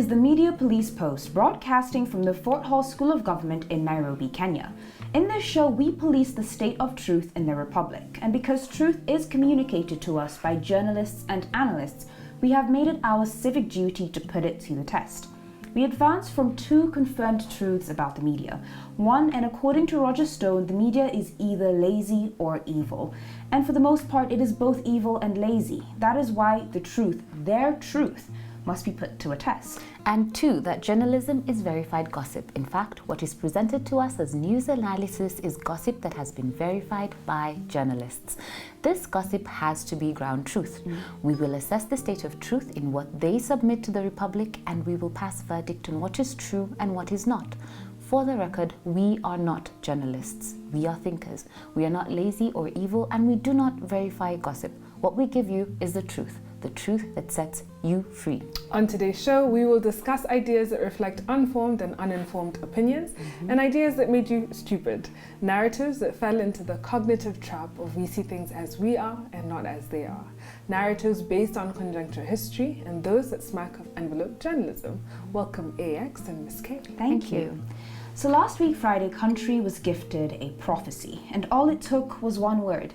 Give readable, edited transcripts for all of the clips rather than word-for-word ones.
is the Media Police Post, broadcasting from the Fort Hall School of Government in Nairobi, Kenya. In this show, we police the state of truth in the Republic, and because truth is communicated to us by journalists and analysts, we have made it our civic duty to put it to the test. We advance from two confirmed truths about the media. One, and according to Roger Stone, the media is either lazy or evil. And for the most part, it is both evil and lazy. That is why the truth, their truth, must be put to a test. And two, that journalism is verified gossip. In fact, what is presented to us as news analysis is gossip that has been verified by journalists. This gossip has to be ground truth. We will assess the state of truth in what they submit to the Republic, and we will pass verdict on what is true and what is not. For the record, we are not journalists. We are thinkers. We are not lazy or evil, and we do not verify gossip. What we give you is the truth that sets you free. On today's show, we will discuss ideas that reflect unformed and uninformed opinions, and ideas that made you stupid, narratives that fell into the cognitive trap of we see things as we are and not as they are, narratives based on conjuncture history, and those that smack of envelope journalism. Welcome AX and Miss K. Thank you. So last week Friday, country was gifted a prophecy, and all it took was one word.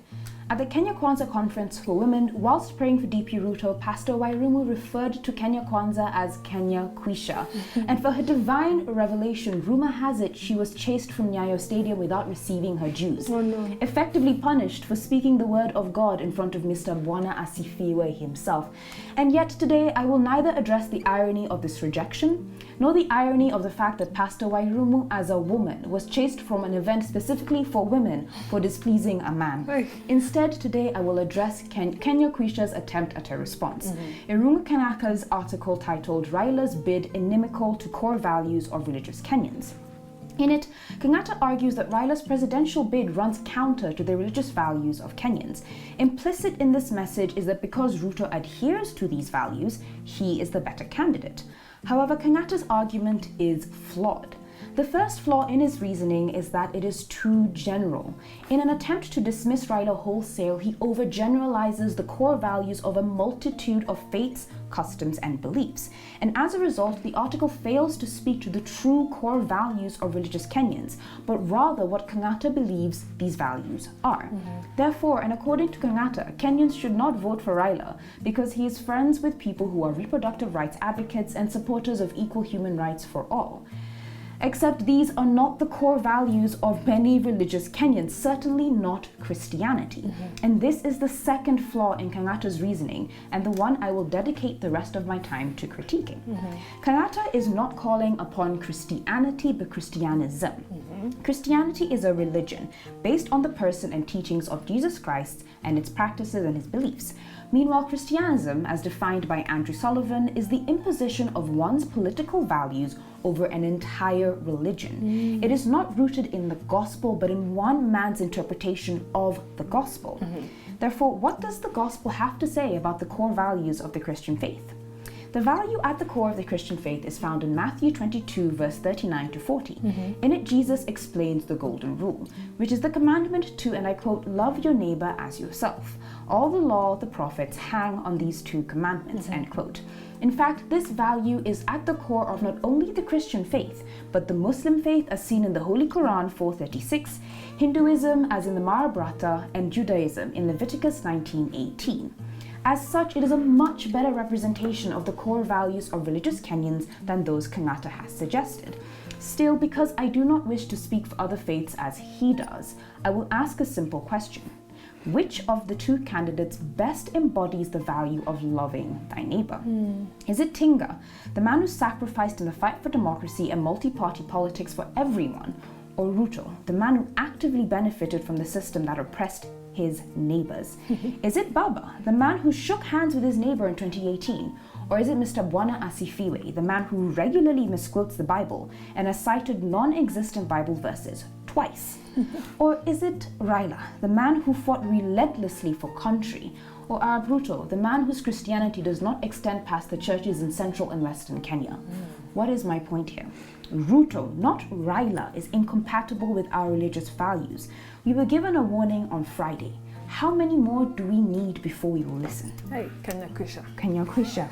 At the Kenya Kwanza Conference for Women, whilst praying for DP RUTO, Pastor WAIGURU referred to Kenya Kwanza as Kenya Kwisha. And for her divine revelation, rumor has it she was chased from Nyayo Stadium without receiving her dues. Oh no. Effectively punished for speaking the word of God in front of Mr. Bwana Asifiwe himself. And yet today, I will neither address the irony of this rejection, nor the irony of the fact that Pastor WAIGURU, as a woman, was chased from an event specifically for women for displeasing a man. Instead, today I will address Kenya Kwisha's attempt at a response. Irungu Kanaka's article titled Raila's Bid Inimical to Core Values of Religious Kenyans. In it, Kenyatta argues that Raila's presidential bid runs counter to the religious values of Kenyans. Implicit in this message is that because Ruto adheres to these values, he is the better candidate. However, Kenyatta's argument is flawed. The first flaw in his reasoning is that it is too general. In an attempt to dismiss Raila wholesale, he overgeneralizes the core values of a multitude of faiths, customs, and beliefs. And as a result, the article fails to speak to the true core values of religious Kenyans, but rather what Kenyatta believes these values are. Therefore, and according to Kenyatta, Kenyans should not vote for Raila because he is friends with people who are reproductive rights advocates and supporters of equal human rights for all. Except these are not the core values of many religious Kenyans, certainly not Christianity. And this is the second flaw in Kenyatta's reasoning, and the one I will dedicate the rest of my time to critiquing. Kenyatta is not calling upon Christianity, but Christianism. Christianity is a religion based on the person and teachings of Jesus Christ and its practices and his beliefs. Meanwhile, Christianism, as defined by Andrew Sullivan, is the imposition of one's political values over an entire religion. It is not rooted in the gospel, but in one man's interpretation of the gospel. Therefore, what does the gospel have to say about the core values of the Christian faith? The value at the core of the Christian faith is found in Matthew 22, verse 39 to 40. In it, Jesus explains the golden rule, which is the commandment to, and I quote, love your neighbor as yourself. All the law, the prophets hang on these two commandments, end quote. In fact, this value is at the core of not only the Christian faith, but the Muslim faith as seen in the Holy Quran 436, Hinduism as in the Mahabharata, and Judaism in Leviticus 19:18. As such, it is a much better representation of the core values of religious Kenyans than those Kenyatta has suggested. Still, because I do not wish to speak for other faiths as he does, I will ask a simple question. Which of the two candidates best embodies the value of loving thy neighbor? Is it Tinga, the man who sacrificed in the fight for democracy and multi-party politics for everyone, or Ruto, the man who actively benefited from the system that oppressed his neighbors? Is it Baba, the man who shook hands with his neighbor in 2018? Or is it Mr. Bwana Asifiwe, the man who regularly misquotes the Bible and has cited non-existent Bible verses twice? Or is it Raila, the man who fought relentlessly for country? Or Arab Ruto, the man whose Christianity does not extend past the churches in central and western Kenya? What is my point here? Ruto, not Raila, is incompatible with our religious values. We were given a warning on Friday. How many more do we need before we will listen? Hey, Kenya Kwisha. Kenya Kwisha.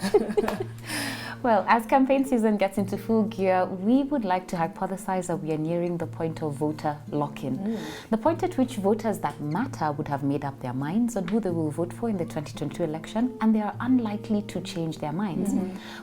Well, as campaign season gets into full gear, we would like to hypothesize that we are nearing the point of voter lock-in. The point at which voters that matter would have made up their minds on who they will vote for in the 2022 election, and they are unlikely to change their minds.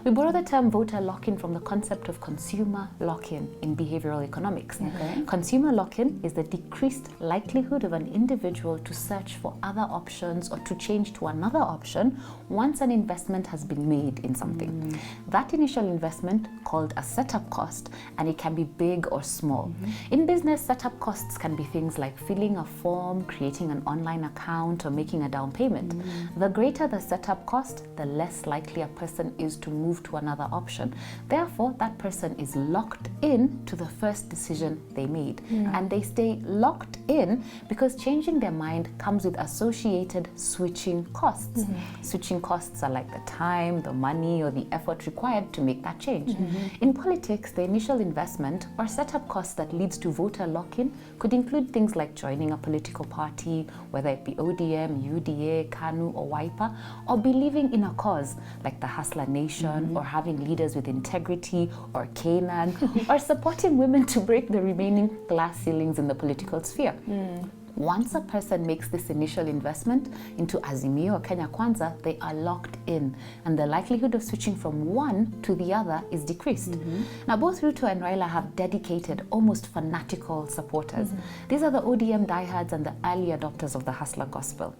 We borrow the term voter lock-in from the concept of consumer lock-in in behavioral economics. Consumer lock-in is the decreased likelihood of an individual to search for other options or to change to another option once an investment has been made in something. That initial investment called a setup cost, and it can be big or small. In business, setup costs can be things like filling a form, creating an online account, or making a down payment. The greater the setup cost, the less likely a person is to move to another option. Therefore, that person is locked in to the first decision they made. And they stay locked in because changing their mind comes with associated switching costs. Switching costs are like the time, the money, or the effort required to make that change. In politics, the initial investment or setup cost that leads to voter lock-in could include things like joining a political party, whether it be ODM, UDA, KANU, or WIPA, or believing in a cause like the Hustler Nation, or having leaders with integrity, or Canaan, or supporting women to break the remaining glass ceilings in the political sphere. Once a person makes this initial investment into Azimio or Kenya Kwanza, they are locked in, and the likelihood of switching from one to the other is decreased. Now, both Ruto and Raila have dedicated, almost fanatical supporters. These are the ODM diehards and the early adopters of the hustler gospel.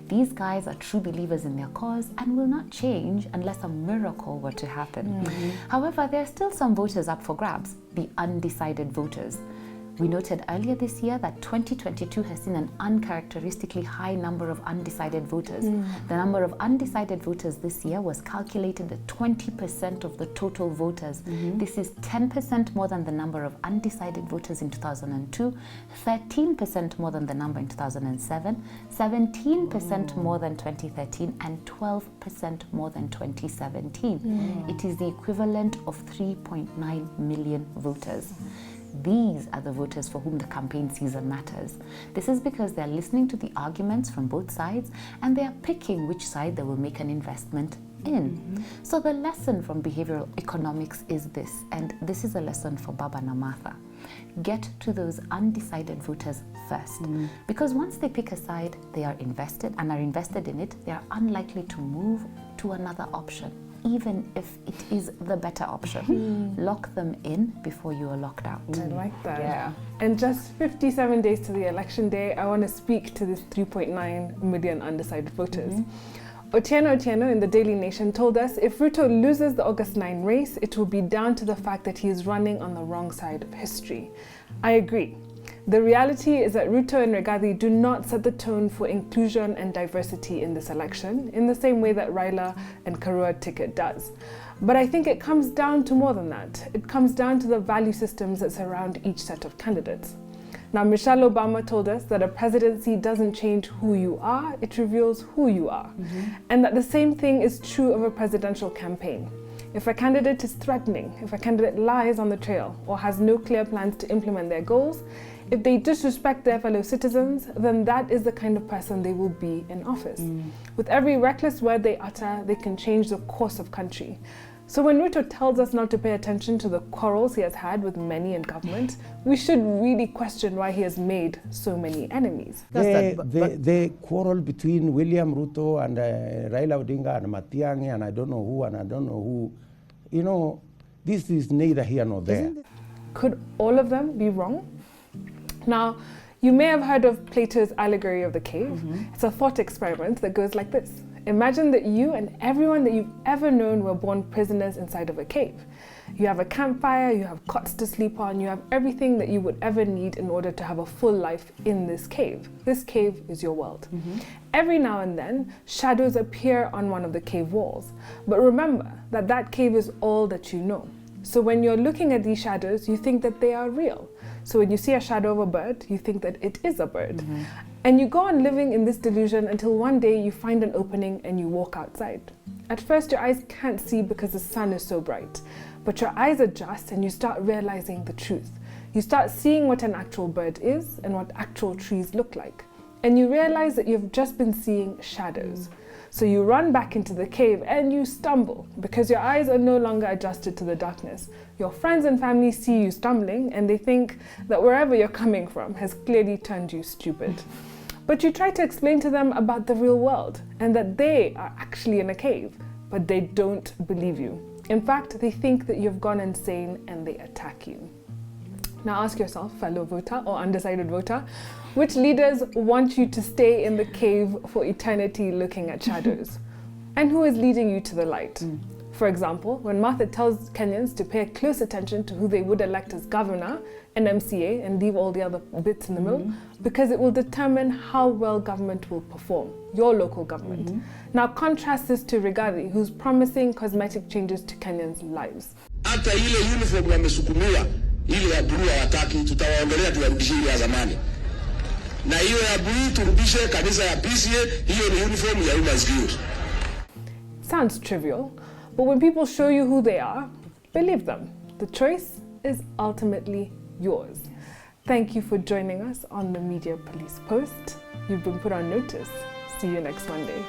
These guys are true believers in their cause and will not change unless a miracle were to happen. However, there are still some voters up for grabs, the undecided voters. We noted earlier this year that 2022 has seen an uncharacteristically high number of undecided voters. The number of undecided voters this year was calculated at 20% of the total voters. This is 10% more than the number of undecided voters in 2002, 13% more than the number in 2007, 17% more than 2013, and 12% more than 2017. It is the equivalent of 3.9 million voters. These are the voters for whom the campaign season matters. This is because they're listening to the arguments from both sides and they are picking which side they will make an investment in. So the lesson from behavioral economics is this, and this is a lesson for Baba and Martha. Get to those undecided voters first, because once they pick a side, they are invested and are invested in it, they are unlikely to move to another option, even if it is the better option. Lock them in before you are locked out. I like that. And just 57 days to the election day, I want to speak to this 3.9 million undecided voters. Otieno in the Daily Nation told us if Ruto loses the August 9 race, it will be down to the fact that he is running on the wrong side of history. I agree. The reality is that Ruto and Regathi do not set the tone for inclusion and diversity in this election in the same way that Raila and Karua ticket does. But I think it comes down to more than that. It comes down to the value systems that surround each set of candidates. Now, Michelle Obama told us that a presidency doesn't change who you are, it reveals who you are. And that the same thing is true of a presidential campaign. If a candidate is threatening, if a candidate lies on the trail or has no clear plans to implement their goals, if they disrespect their fellow citizens, then that is the kind of person they will be in office. With every reckless word they utter, they can change the course of country. So when Ruto tells us not to pay attention to the quarrels he has had with many in government, we should really question why he has made so many enemies. The quarrel between William Ruto and Raila Odinga and Matiang'i and I don't know who and I don't know who, you know, this is neither here nor there. Could all of them be wrong? Now, you may have heard of Plato's allegory of the cave. It's a thought experiment that goes like this. Imagine that you and everyone that you've ever known were born prisoners inside of a cave. You have a campfire, you have cots to sleep on, you have everything that you would ever need in order to have a full life in this cave. This cave is your world. Every now and then, shadows appear on one of the cave walls. But remember that that cave is all that you know. So when you're looking at these shadows, you think that they are real. So when you see a shadow of a bird, you think that it is a bird. And you go on living in this delusion until one day you find an opening and you walk outside. At first your eyes can't see because the sun is so bright, but your eyes adjust and you start realizing the truth. You start seeing what an actual bird is and what actual trees look like. And you realize that you've just been seeing shadows. So you run back into the cave and you stumble because your eyes are no longer adjusted to the darkness. Your friends and family see you stumbling and they think that wherever you're coming from has clearly turned you stupid. But you try to explain to them about the real world and that they are actually in a cave, but they don't believe you. In fact, they think that you've gone insane and they attack you. Now ask yourself, fellow voter or undecided voter, which leaders want you to stay in the cave for eternity looking at shadows? And who is leading you to the light? For example, when Martha tells Kenyans to pay close attention to who they would elect as governor and MCA and leave all the other bits in the middle, because it will determine how well government will perform, your local government. Now contrast this to Rigathi, who's promising cosmetic changes to Kenyans' lives. Hata ile uniform wamesukumiwa, ile ya blue hawataki, tutawaongelea tuwarudishie ile ya zamani. Na hiyo ya blue turudishe kanisa ya PCA, hiyo ni uniform ya Women's Guild. Sounds trivial, but when people show you who they are, believe them. The choice is ultimately yours. Thank you for joining us on the Media Police Post. You've been put on notice. See you next Monday.